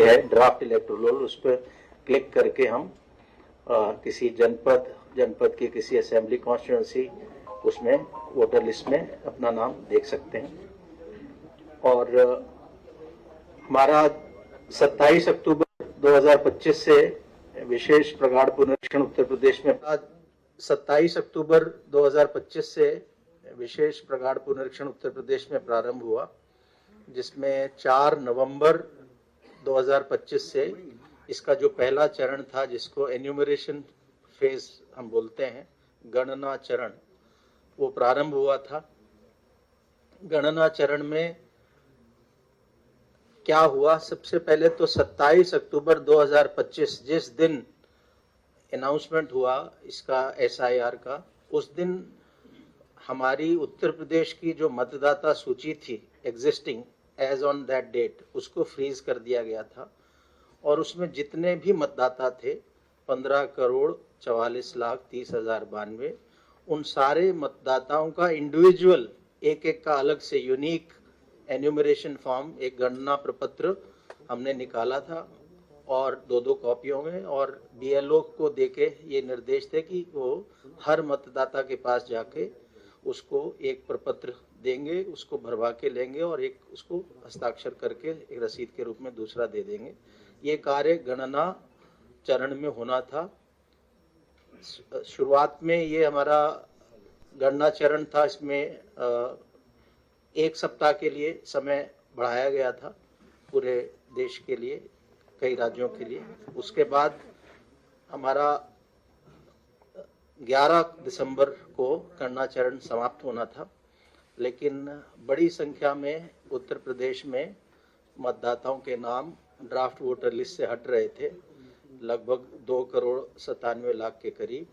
है draft electoral roll, उस पर क्लिक करके हम किसी जनपद की किसी असेंबली कॉन्स्टिट्यूंसी उसमें वोटर लिस्ट में अपना नाम देख सकते हैं। और हमारा 27 अक्टूबर 2025 से विशेष प्रगाढ़ पुनरीक्षण उत्तर प्रदेश में 27 अक्टूबर 2025 से विशेष प्रगाढ़ पुनरीक्षण उत्तर प्रदेश में प्रारंभ हुआ, जिसमें 4 नवंबर 2025 से इसका जो पहला चरण था, जिसको एन्यूमरेशन फेज हम बोलते हैं, गणना चरण, वो प्रारंभ हुआ था। गणना चरण में क्या हुआ, सबसे पहले तो 27 अक्टूबर 2025 जिस दिन अनाउंसमेंट हुआ इसका SIR का, उस दिन हमारी उत्तर प्रदेश की जो मतदाता सूची थी existing as on that date, उसको फ्रीज कर दिया गया था। और उसमें जितने भी मतदाता थे 15,44,30,092, उन सारे मतदाताओं का इंडिविजुअल एक एक का अलग से यूनिक एन्यूमरेशन फॉर्म, एक गणना प्रपत्र हमने निकाला था और 2-2 कॉपियों में, और BLO को देके ये निर्देश थे कि वो हर मतदाता के पास जाके उसको एक प्रपत्र देंगे, उसको भरवा के लेंगे और एक उसको हस्ताक्षर करके एक रसीद के रूप में दूसरा दे देंगे। ये कार्य गणना चरण में होना था। शुरुआत में ये हमारा गणना चरण था, इसमें 1 सप्ताह के लिए समय बढ़ाया गया था पूरे देश के लिए, कई राज्यों के लिए। उसके बाद हमारा 11 दिसंबर को गणना चरण समाप्त होना था, लेकिन बड़ी संख्या में उत्तर प्रदेश में मतदाताओं के नाम ड्राफ्ट वोटर लिस्ट से हट रहे थे, लगभग 2,97,00,000 के करीब।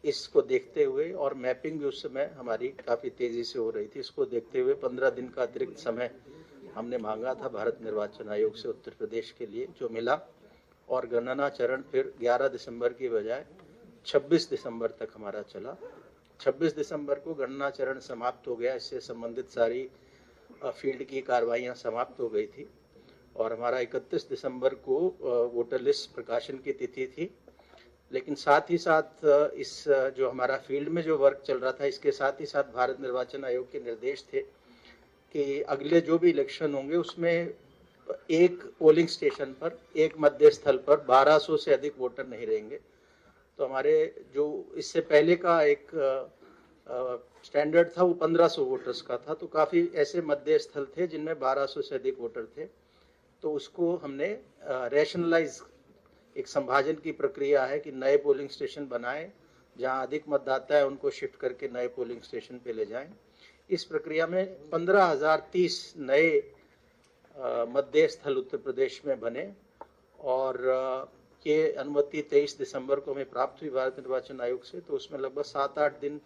इसको देखते हुए, और मैपिंग भी उस समय हमारी काफ़ी तेज़ी से हो रही थी, इसको देखते हुए 15 दिन का अतिरिक्त समय हमने मांगा था भारत निर्वाचन आयोग से उत्तर प्रदेश के लिए, जो मिला। और गणना चरण फिर 11 दिसंबर की बजाय 26 दिसंबर तक हमारा चला। 26 दिसंबर को गणना चरण समाप्त हो गया, इससे संबंधित सारी फील्ड की कार्रवाइयाँ समाप्त हो गई थी। और हमारा 31 दिसंबर को वोटर लिस्ट प्रकाशन की तिथि थी। लेकिन साथ ही साथ इस जो हमारा फील्ड में जो वर्क चल रहा था, इसके साथ ही साथ भारत निर्वाचन आयोग के निर्देश थे कि अगले जो भी इलेक्शन होंगे उसमें एक पोलिंग स्टेशन पर, एक मध्य स्थल पर 1200 से अधिक वोटर नहीं रहेंगे। तो हमारे जो इससे पहले का एक स्टैंडर्ड था वो 1500 वोटर्स का था, तो काफ़ी ऐसे मध्य स्थल थे जिनमें 1200 से अधिक वोटर थे। तो उसको हमने रैशनलाइज, एक संभाजन की प्रक्रिया है कि नए पोलिंग स्टेशन बनाएं, जहां अधिक मतदाता है उनको शिफ्ट करके नए पोलिंग स्टेशन पे ले जाएं। इस प्रक्रिया में 15,030 नए मध्य स्थल उत्तर प्रदेश में बने, और ये अनुमति 23 दिसंबर को हमें प्राप्त हुई भारत निर्वाचन आयोग से। तो उसमें लगभग 7-8 दिन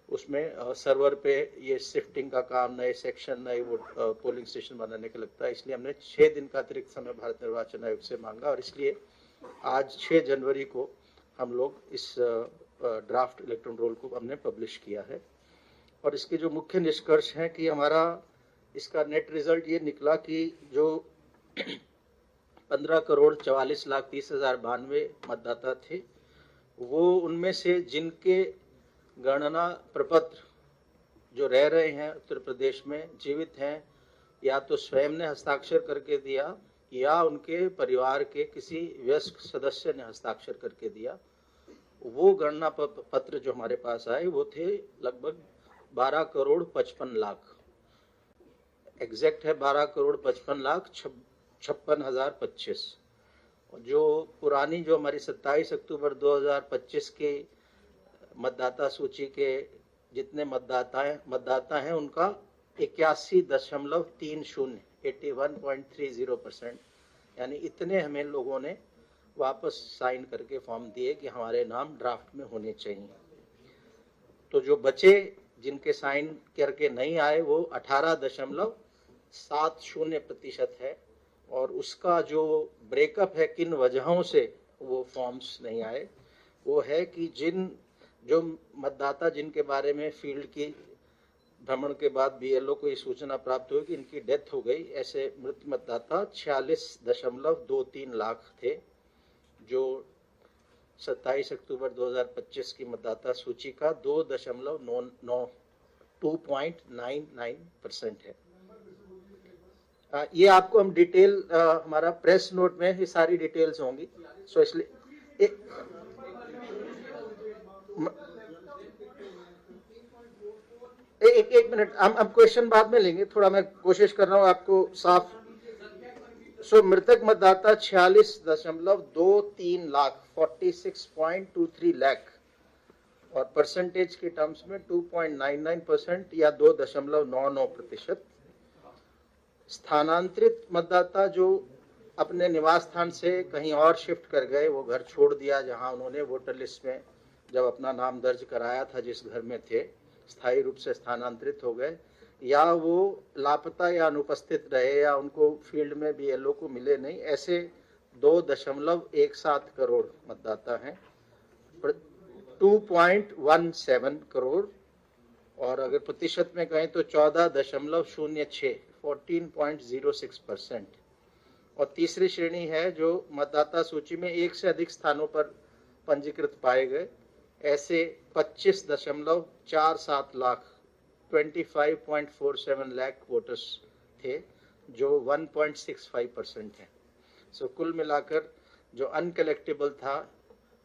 उसमें सर्वर पे ये शिफ्टिंग का काम, नए सेक्शन, नए पोलिंग स्टेशन बनाने का लगता है। इसलिए हमने 6 दिन का अतिरिक्त समय भारत निर्वाचन आयोग से मांगा, और इसलिए आज 6 जनवरी को हम लोग इस ड्राफ्ट इलेक्टोरल रोल को हमने पब्लिश किया है। और इसके जो मुख्य निष्कर्ष हैं कि हमारा इसका नेट रिजल्ट ये निकला कि जो 15,44,30,092 मतदाता थे, वो उनमें से जिनके गणना प्रपत्र जो रह रहे हैं उत्तर प्रदेश में, जीवित हैं, या तो स्वयं ने हस्ताक्षर करके दिया या उनके परिवार के किसी वयस्क सदस्य ने हस्ताक्षर करके दिया, वो गणना पत्र जो हमारे पास आए वो थे लगभग 12,55,00,000। एग्जैक्ट है 12,55,56,025। जो पुरानी, जो हमारी 27 अक्टूबर 2025 के मतदाता सूची के जितने मतदाता हैं उनका 81.30, 81.30%, यानी इतने हमें लोगों ने वापस साइन करके फॉर्म दिए कि हमारे नाम ड्राफ्ट में होने चाहिए। तो जो बचे, जिनके साइन करके नहीं आए, वो 18.70% है। और उसका जो ब्रेकअप है किन वजहों से वो फॉर्म्स नहीं आए, वो है कि जो मतदाता जिनके बारे में फील्ड की भ्रमण के बाद बीएलओ को ये सूचना प्राप्त हुई कि इनकी डेथ हो गई। ऐसे मृत मतदाता 46.23 लाख थे, जो 27 अक्टूबर 2025 की मतदाता सूची का 2.99% है। ये आपको हम डिटेल हमारा प्रेस नोट में ये सारी डिटेल्स होंगी, सो इसलिए एक मिनट, हम क्वेश्चन बाद में लेंगे, थोड़ा मैं कोशिश कर रहा हूं आपको साफ। सो मृतक मतदाता 46.23 लाख 46.23 लाख और परसेंटेज के टर्म्स में 2.99% या 2.99%। स्थानांतरित मतदाता जो अपने निवास स्थान से कहीं और शिफ्ट कर गए, वो घर छोड़ दिया जहां उन्होंने वोटर लिस्ट में जब अपना नाम दर्ज कराया था, जिस घर में थे, स्थायी रूप से स्थानांतरित हो गए, या वो लापता या अनुपस्थित रहे या उनको फील्ड में बीएलओ को मिले नहीं, ऐसे 2.17 करोड़ मतदाता हैं, 2.17 करोड़। और अगर प्रतिशत में कहें तो 14.06 14.06%। और तीसरी श्रेणी है जो मतदाता सूची में एक से अधिक स्थानों पर पंजीकृत पाए गए, ऐसे 25.47 लाख 25.47 लाख वोटर्स थे, जो 1.65% है। सो कुल मिलाकर जो अनकलेक्टेबल था,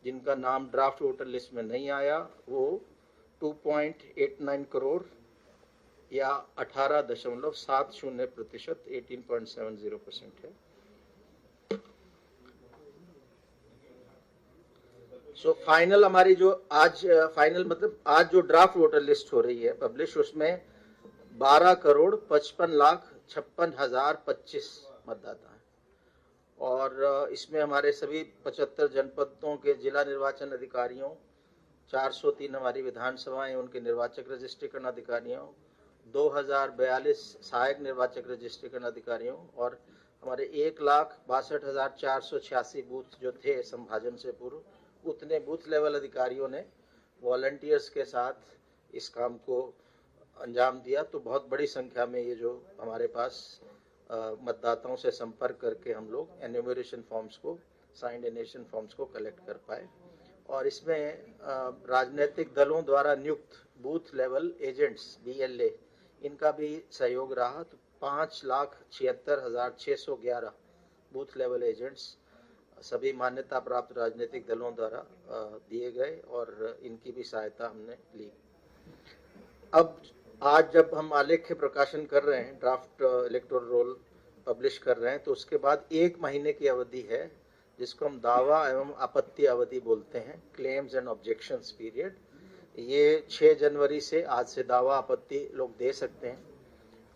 जिनका नाम ड्राफ्ट वोटर लिस्ट में नहीं आया, वो 2.89 करोड़ या 18.70% 18.70% है। सो फाइनल हमारी जो आज फाइनल मतलब आज जो ड्राफ्ट वोटर लिस्ट हो रही है पब्लिश, उसमें 12,55,56,025 मतदाता हैं। और इसमें हमारे सभी 75 जनपदों के जिला निर्वाचन अधिकारियों, 403 हमारी विधानसभाएं उनके निर्वाचक रजिस्ट्रीकरण अधिकारियों, 2042 सहायक निर्वाचक रजिस्ट्रीकरण अधिकारियों और हमारे 1,62,486 बूथ जो थे संभाजन से पूर्व, उतने बूथ लेवल अधिकारियों ने वॉलंटियर्स के साथ इस काम को अंजाम दिया। तो बहुत बड़ी संख्या में ये जो हमारे पास मतदाताओं से संपर्क करके हम लोग एन्यूमरेशन फॉर्म्स को, साइंड एनेशन फॉर्म्स को कलेक्ट कर पाए। और इसमें राजनीतिक दलों द्वारा नियुक्त बूथ लेवल एजेंट्स BLA, इनका भी सहयोग रहा। तो 5,76,611 बूथ लेवल एजेंट्स सभी मान्यता प्राप्त राजनीतिक दलों द्वारा दिए गए और इनकी भी सहायता हमने ली। अब आज जब हम आलेख्य प्रकाशन कर रहे हैं, ड्राफ्ट इलेक्टोरल रोल पब्लिश कर रहे हैं, तो उसके बाद 1 महीने की अवधि है, जिसको हम दावा एवं आपत्ति अवधि बोलते हैं, क्लेम्स एंड ऑब्जेक्शंस पीरियड। ये 6 जनवरी से, आज से दावा आपत्ति लोग दे सकते हैं,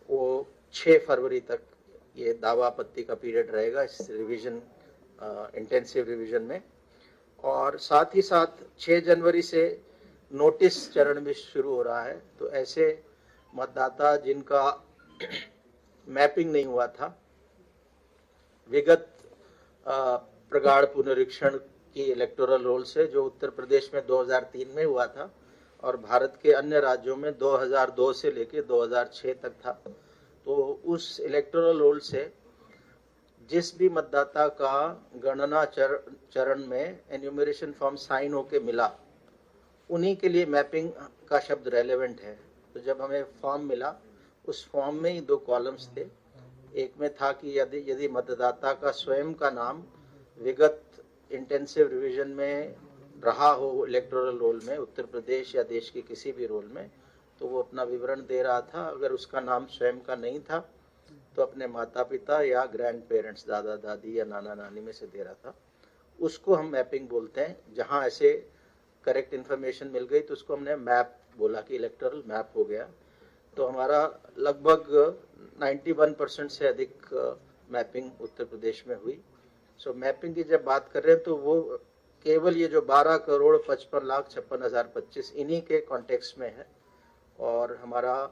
वो 6 फरवरी तक ये दावा आपत्ति का पीरियड रहेगा इस रिवीजन, इंटेंसिव रिवीजन में। और साथ ही साथ 6 जनवरी से नोटिस चरण भी शुरू हो रहा है। तो ऐसे मतदाता जिनका मैपिंग नहीं हुआ था, विगत प्रगाढ़ पुनरीक्षण की इलेक्टोरल रोल से, जो उत्तर प्रदेश में 2003 में हुआ था और भारत के अन्य राज्यों में 2002 से लेकर 2006 तक था, तो उस इलेक्टोरल रोल से जिस भी मतदाता का गणना चरण में एन्यूमरेशन फॉर्म साइन होके मिला, उन्हीं के लिए मैपिंग का शब्द रेलेवेंट है। तो जब हमें फॉर्म मिला, उस फॉर्म में ही 2 कॉलम्स थे। एक में था कि यदि मतदाता का स्वयं का नाम विगत इंटेंसिव रिवीजन में रहा हो इलेक्टोरल रोल में, उत्तर प्रदेश या देश के किसी भी रोल में, तो वो अपना विवरण दे रहा था। अगर उसका नाम स्वयं का नहीं था तो अपने माता पिता या ग्रैंड पेरेंट्स, दादा दादी या नाना नानी में से दे रहा था। उसको हम मैपिंग बोलते हैं। जहां ऐसे करेक्ट इन्फॉर्मेशन मिल गई तो उसको हमने मैप बोला कि इलेक्टोरल मैप हो गया। तो हमारा लगभग 91% से अधिक मैपिंग उत्तर प्रदेश में हुई। सो मैपिंग की जब बात कर रहे हैं तो वो केवल ये जो 12,55,56,025 इन्हीं के कॉन्टेक्स्ट में है। और हमारा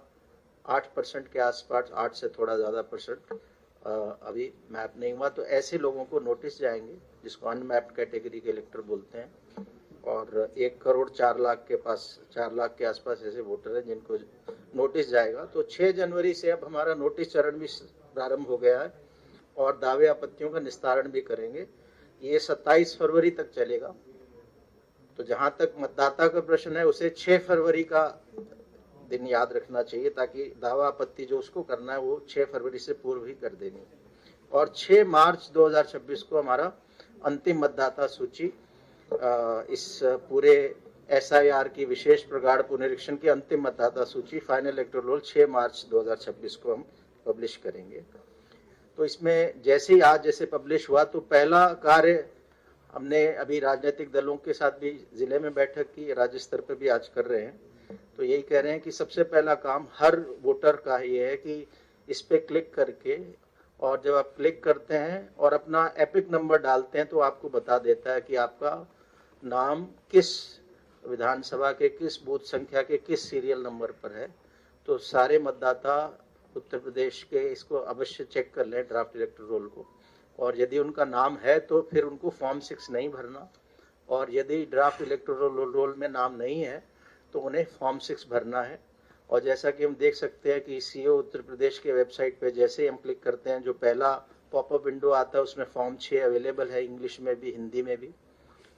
8% के आसपास, 8 से थोड़ा ज़्यादा परसेंट अभी मैप नहीं हुआ। तो ऐसे लोगों को नोटिस जाएंगे, जिसको अनमैप्ड कैटेगरी के इलेक्टर बोलते हैं। और 1 करोड़ 4 लाख के पास, 4 लाख के आसपास ऐसे वोटर हैं जिनको नोटिस जाएगा। तो 6 जनवरी से अब हमारा नोटिस चरण भी प्रारंभ हो गया है और दावे आपत्तियों का निस्तारण भी करेंगे। ये 27 फरवरी तक चलेगा। तो जहां तक मतदाता का प्रश्न है उसे 6 फरवरी का दिन याद रखना चाहिए, ताकि दावा आपत्ति जो उसको करना है वो 6 फरवरी से पूर्व ही कर देनी। और 6 मार्च 2026 को हमारा अंतिम मतदाता सूची, इस पूरे SIR की विशेष प्रगाढ़ पुनरीक्षण की अंतिम मतदाता सूची फाइनल इलेक्टोरल रोल 6 मार्च 2026 को हम पब्लिश करेंगे। तो इसमें जैसे ही आज जैसे पब्लिश हुआ तो पहला कार्य हमने अभी राजनीतिक दलों के साथ भी जिले में बैठक की, राज्य स्तर पर भी आज कर रहे हैं। तो यही कह रहे हैं कि सबसे पहला काम हर वोटर का ये है कि इस पे क्लिक करके, और जब आप क्लिक करते हैं और अपना एपिक नंबर डालते हैं तो आपको बता देता है कि आपका नाम किस विधानसभा के किस बूथ संख्या के किस सीरियल नंबर पर है। तो सारे मतदाता उत्तर प्रदेश के इसको अवश्य चेक कर लें ड्राफ्ट इलेक्टोरल रोल को, और यदि उनका नाम है तो फिर उनको फॉर्म 6 नहीं भरना, और यदि ड्राफ्ट इलेक्टोरल रोल में नाम नहीं है तो उन्हें फॉर्म 6 भरना है। और जैसा कि हम देख सकते हैं कि CO उत्तर प्रदेश के वेबसाइट पे जैसे ही हम क्लिक करते हैं जो पहला पॉपअप विंडो आता है उसमें फॉर्म 6 अवेलेबल है, इंग्लिश में भी हिंदी में भी।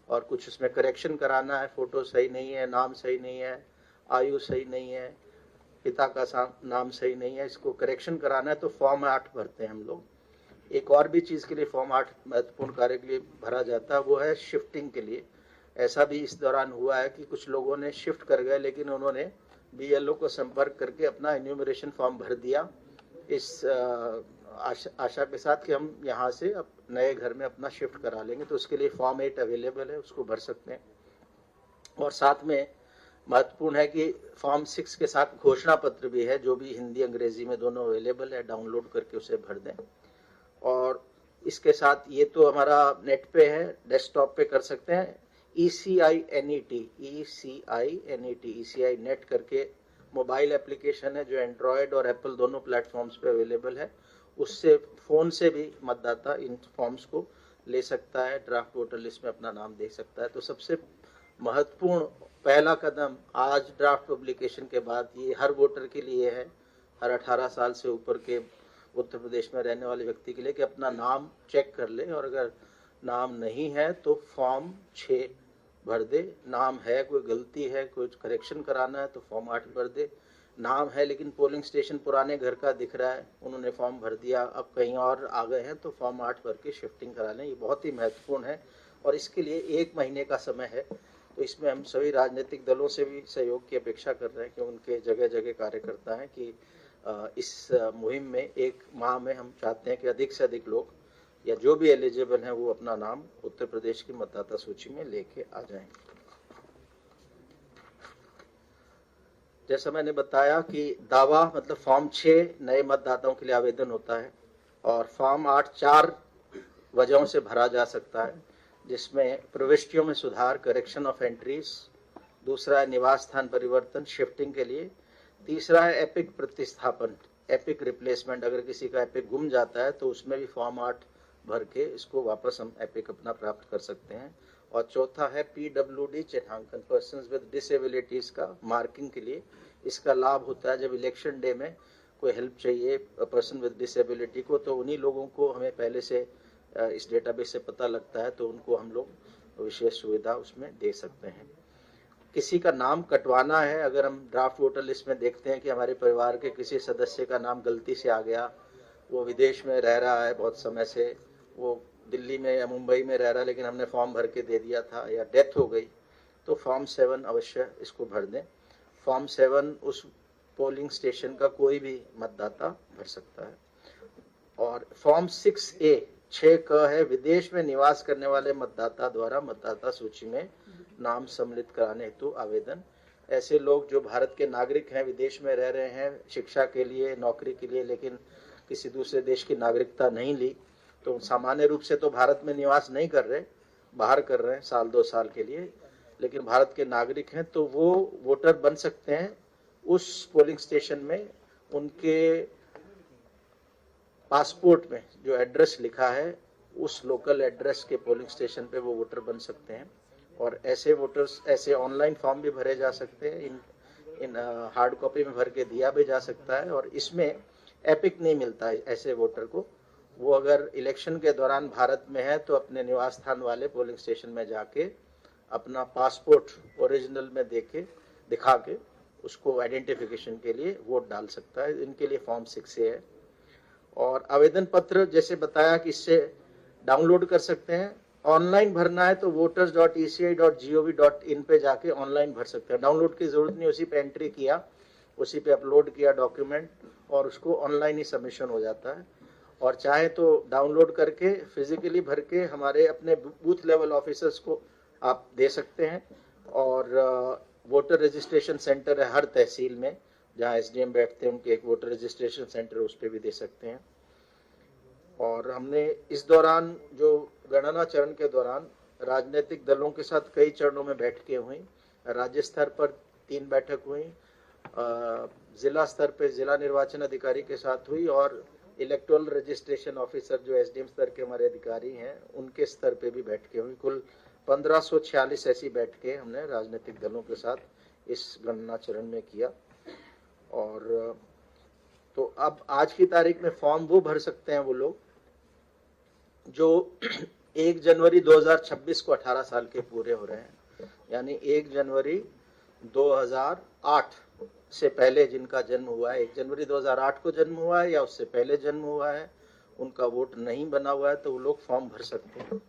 और कुछ उसमें करेक्शन कराना है, फोटो सही नहीं है, नाम सही नहीं है, आयु सही नहीं है, पिता का नाम सही नहीं है, इसको करेक्शन कराना है तो फॉर्म 8 भरते हैं हम लोग। एक और भी चीज़ के लिए फॉर्म 8 महत्वपूर्ण कार्य के लिए भरा जाता है, वो है शिफ्टिंग के लिए। ऐसा भी इस दौरान हुआ है कि कुछ लोगों ने शिफ्ट कर गए लेकिन उन्होंने BLO को संपर्क करके अपना इन्यूमरेशन फॉर्म भर दिया, इस आशा के साथ कि हम यहाँ से अब नए घर में अपना शिफ्ट करा लेंगे। तो उसके लिए फॉर्म 8 अवेलेबल है, उसको भर सकते हैं। और साथ में महत्वपूर्ण है कि फॉर्म 6 के साथ घोषणा पत्र भी है, जो भी हिंदी अंग्रेजी में दोनों अवेलेबल है, डाउनलोड करके उसे भर दें। और इसके साथ ये तो हमारा नेट पे है, डेस्कटॉप पे कर सकते हैं, ECI नेट करके मोबाइल एप्लीकेशन है जो एंड्रॉयड और एप्पल दोनों प्लेटफॉर्म्स पे अवेलेबल है। उससे फ़ोन से भी मतदाता इन फॉर्म्स को ले सकता है, ड्राफ्ट वोटर लिस्ट में अपना नाम देख सकता है। तो सबसे महत्वपूर्ण पहला कदम आज ड्राफ्ट पब्लिकेशन के बाद ये हर वोटर के लिए है, हर 18 साल से ऊपर के उत्तर प्रदेश में रहने वाले व्यक्ति के लिए, कि अपना नाम चेक कर ले, और अगर नाम नहीं है तो फॉर्म 6 भर दे। नाम है, कोई गलती है, कोई करेक्शन कराना है तो फॉर्म 8 भर दे। नाम है लेकिन पोलिंग स्टेशन पुराने घर का दिख रहा है, उन्होंने फॉर्म भर दिया, अब कहीं और आ गए हैं तो फॉर्म 8 भर के शिफ्टिंग करा लें। ये बहुत ही महत्वपूर्ण है और इसके लिए 1 महीने का समय है। तो इसमें हम सभी राजनीतिक दलों से भी सहयोग की अपेक्षा कर रहे हैं कि उनके जगह जगह कार्यकर्ता हैं कि इस मुहिम में 1 माह में हम चाहते हैं कि अधिक से अधिक लोग या जो भी एलिजिबल हैं वो अपना नाम उत्तर प्रदेश की मतदाता सूची में लेके आ जाएं। जैसा मैंने बताया कि दावा मतलब फॉर्म 6 नए मतदाताओं के लिए आवेदन होता है, और फॉर्म 8 4 वजहों से भरा जा सकता है, जिसमें प्रविष्टियों में सुधार, करेक्शन ऑफ एंट्रीज, दूसरा है निवास स्थान परिवर्तन शिफ्टिंग के लिए, तीसरा है एपिक प्रतिस्थापन, एपिक रिप्लेसमेंट, अगर किसी का एपिक गुम जाता है तो उसमें भी फॉर्म 8 भर के इसको वापस हम एपिक अपना प्राप्त कर सकते हैं, और चौथा है PWD चिन्हांकन, पर्सन्स विद डिसेबिलिटीज का मार्किंग के लिए। इसका लाभ होता है जब इलेक्शन डे में कोई हेल्प चाहिए पर्सन विद डिसेबिलिटी को, तो उन्हीं लोगों को हमें पहले से इस डेटाबेस से पता लगता है, तो उनको हम लोग विशेष सुविधा उसमें दे सकते हैं। किसी का नाम कटवाना है, अगर हम ड्राफ्ट वोटर लिस्ट में देखते हैं कि हमारे परिवार के किसी सदस्य का नाम गलती से आ गया, वो विदेश में रह रहा है बहुत समय से, वो दिल्ली में या मुंबई में रह रहा है लेकिन हमने फॉर्म भर के दे दिया था, या डेथ हो गई, तो फॉर्म 7 अवश्य इसको भर दें। फॉर्म 7 उस पोलिंग स्टेशन का कोई भी मतदाता भर सकता है। और फॉर्म 6A 6 है, विदेश में निवास करने वाले मतदाता द्वारा मतदाता सूची में नाम सम्मिलित कराने हेतु आवेदन। ऐसे लोग जो भारत के नागरिक हैं, विदेश में रह रहे हैं शिक्षा के लिए, नौकरी के लिए, लेकिन किसी दूसरे देश की नागरिकता नहीं ली, तो सामान्य रूप से तो भारत में निवास नहीं कर रहे, बाहर कर रहे हैं 1-2 साल के लिए, लेकिन भारत के नागरिक हैं, तो वो वोटर बन सकते हैं उस पोलिंग स्टेशन में। उनके पासपोर्ट में जो एड्रेस लिखा है उस लोकल एड्रेस के पोलिंग स्टेशन पे वो वोटर बन सकते हैं। और ऐसे वोटर्स, ऐसे ऑनलाइन फॉर्म भी भरे जा सकते हैं। इन हार्ड कॉपी में भर के दिया भी जा सकता है। और इसमें एपिक नहीं मिलता है ऐसे वोटर को। वो अगर इलेक्शन के दौरान भारत में है तो अपने निवास स्थान वाले पोलिंग स्टेशन में जाके अपना पासपोर्ट ओरिजिनल में दिखा के उसको आइडेंटिफिकेशन के लिए वोट डाल सकता है। इनके लिए फॉर्म 6 है। और आवेदन पत्र जैसे बताया कि इससे डाउनलोड कर सकते हैं। ऑनलाइन भरना है तो voters.eci.gov.in पे जाके ऑनलाइन भर सकते हैं। डाउनलोड की जरूरत नहीं, उसी पे एंट्री किया, उसी पे अपलोड किया डॉक्यूमेंट और उसको ऑनलाइन ही सबमिशन हो जाता है। और चाहे तो डाउनलोड करके फिजिकली भर के हमारे अपने बूथ लेवल ऑफिसर्स को आप दे सकते हैं। और वोटर रजिस्ट्रेशन सेंटर है हर तहसील में, जहाँ एसडीएम बैठते हैं उनके एक वोटर रजिस्ट्रेशन सेंटर, उस पर भी दे सकते हैं। और हमने इस दौरान जो गणना चरण के दौरान राजनीतिक दलों के साथ कई चरणों में बैठकें हुई। राज्य स्तर पर 3 बैठक हुई, जिला स्तर पर जिला निर्वाचन अधिकारी के साथ हुई और इलेक्टोरल रजिस्ट्रेशन ऑफिसर जो एसडीएम स्तर के हमारे अधिकारी हैं उनके स्तर पे भी बैठकें हुई। कुल 1546 ऐसी बैठकें हमने राजनीतिक दलों के साथ इस गणना चरण में किया। और तो अब आज की तारीख में फॉर्म वो भर सकते हैं वो लोग जो 1 जनवरी 2026 को 18 साल के पूरे हो रहे हैं, यानी 1 जनवरी 2008 से पहले जिनका जन्म हुआ है, 1 जनवरी 2008 को जन्म हुआ है या उससे पहले जन्म हुआ है, उनका वोट नहीं बना हुआ है, तो वो लोग फॉर्म भर सकते हैं।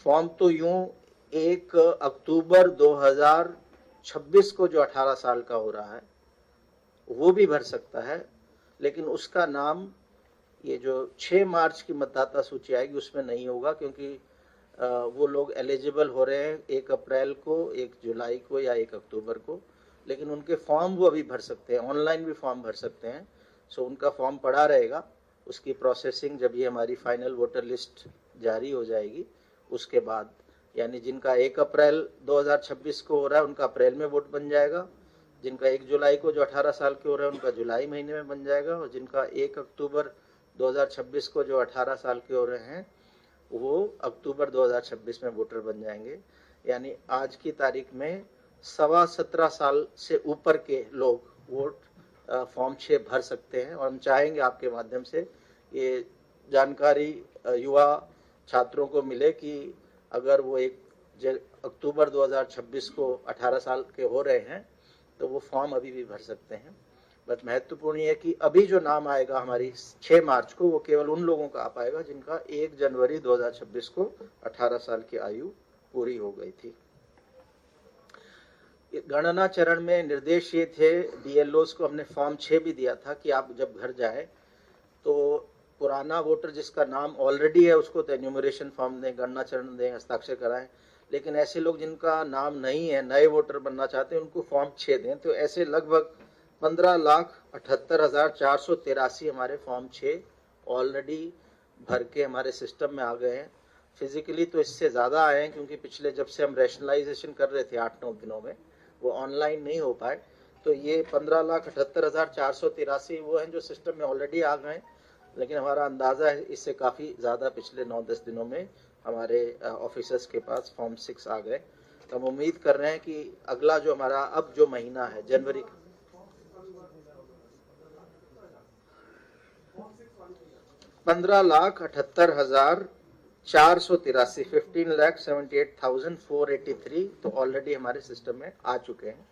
फॉर्म तो यूं 1 अक्टूबर 2026 को जो 18 साल का हो रहा है वो भी भर सकता है, लेकिन उसका नाम ये जो 6 मार्च की मतदाता सूची आएगी उसमें नहीं होगा, क्योंकि वो लोग एलिजिबल हो रहे हैं 1 अप्रैल को, 1 जुलाई को या 1 अक्टूबर को, लेकिन उनके फॉर्म वो अभी भर सकते हैं, ऑनलाइन भी फॉर्म भर सकते हैं। सो उनका फॉर्म पड़ा रहेगा, उसकी प्रोसेसिंग जब ये हमारी फाइनल वोटर लिस्ट जारी हो जाएगी उसके बाद, यानी जिनका 1 अप्रैल 2026 को हो रहा है उनका अप्रैल में वोट बन जाएगा, जिनका 1 जुलाई को जो 18 साल के हो रहे हैं उनका जुलाई महीने में बन जाएगा, और जिनका 1 अक्टूबर 2026 को जो 18 साल के हो रहे हैं वो अक्टूबर 2026 में वोटर बन जाएंगे। यानी आज की तारीख में 17.25 साल से ऊपर के लोग वोट फॉर्म 6 भर सकते हैं। और हम चाहेंगे आपके माध्यम से ये जानकारी युवा छात्रों को मिले कि अगर वो 1 अक्टूबर 2026 को 18 साल के हो रहे हैं तो वो फॉर्म अभी भी भर सकते हैं। बस महत्वपूर्ण ये है कि अभी जो नाम आएगा हमारी 6 मार्च को वो केवल उन लोगों का आ पाएगा जिनका 1 जनवरी 2026 को 18 साल की आयु पूरी हो गई थी। गणना चरण में निर्देश ये थे, बीएलओस को हमने फॉर्म 6 भी दिया था कि आप जब घर जाए तो पुराना वोटर जिसका नाम ऑलरेडी है उसको तो एन्यूमरेशन फॉर्म दें, गणना चरण दें, हस्ताक्षर कराएं, लेकिन ऐसे लोग जिनका नाम नहीं है, नए वोटर बनना चाहते हैं, उनको फॉर्म 6 दें। तो ऐसे लगभग 15,78,483 हमारे फॉर्म 6 ऑलरेडी भर के हमारे सिस्टम में आ गए हैं। फिजिकली तो इससे ज़्यादा आए हैं, क्योंकि पिछले जब से हम रैशनलाइजेशन कर रहे थे 8-9 दिनों में वो ऑनलाइन नहीं हो पाए, तो ये 15,78,483 वो हैं जो सिस्टम में ऑलरेडी आ गए, लेकिन हमारा अंदाज़ा है इससे काफ़ी ज़्यादा पिछले 9-10 दिनों में हमारे ऑफिसर्स के पास फॉर्म 6 आ गए। तो हम उम्मीद कर रहे हैं कि अगला जो हमारा अब जो महीना है जनवरी, 15,78,483 15,78,483 तो ऑलरेडी हमारे सिस्टम में आ चुके हैं।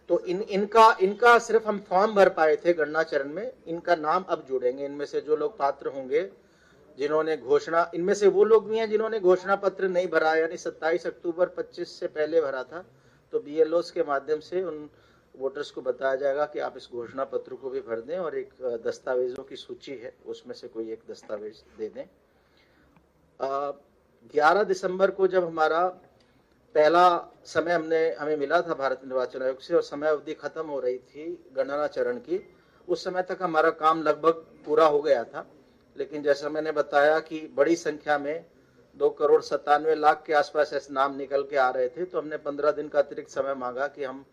तो इनका सिर्फ हम फॉर्म भर पाए थे गणना चरण में, इनका नाम अब जुड़ेंगे। इनमें से जो लोग पात्र होंगे जिन्होंने घोषणा, इनमें से वो लोग भी हैं जिन्होंने घोषणा पत्र नहीं भरा, यानी 27 अक्टूबर 25 से पहले भरा था, तो बीएलओस के माध्यम से उन वोटर्स को बताया जाएगा कि आप इस घोषणा पत्र को भी भर दें, और एक दस्तावेजों की सूची है उसमें से कोई एक दस्तावेज दे दें। 11 दिसंबर को जब हमारा पहला समय हमें मिला था भारत निर्वाचन आयोग से और समय अवधि खत्म हो रही थी गणना चरण की, उस समय तक हमारा काम लगभग पूरा हो गया था। लेकिन जैसा मैंने बताया कि बड़ी संख्या में 2,97,00,000 के आसपास ऐसे नाम निकल के आ रहे थे, तो हमने 15 दिन का अतिरिक्त समय मांगा कि हम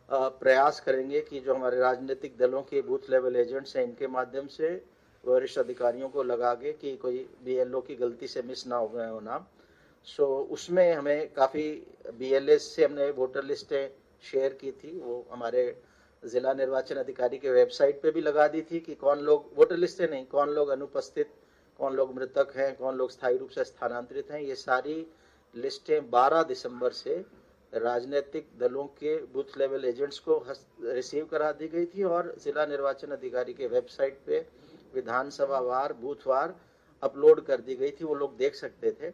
प्रयास करेंगे कि जो हमारे राजनीतिक दलों के बूथ लेवल एजेंट्स हैं इनके माध्यम से वरिष्ठ अधिकारियों को लगा के कि कोई बीएलओ की गलती से मिस ना हो गए हो नाम। सो उसमें हमें काफ़ी बीएलएस से हमने वोटर लिस्टें शेयर की थी, वो हमारे जिला निर्वाचन अधिकारी के वेबसाइट पे भी लगा दी थी कि कौन लोग, वोटर लिस्ट से नहीं, कौन लोग अनुपस्थित, कौन लोग मृतक हैं, कौन लोग स्थायी रूप से स्थानांतरित हैं। ये सारी लिस्टें 12 दिसंबर से राजनीतिक दलों के बूथ लेवल एजेंट्स को रिसीव करा दी गई थी और जिला निर्वाचन अधिकारी के वेबसाइट पे विधानसभा वार, बूथ वार अपलोड कर दी गई थी, वो लोग देख सकते थे।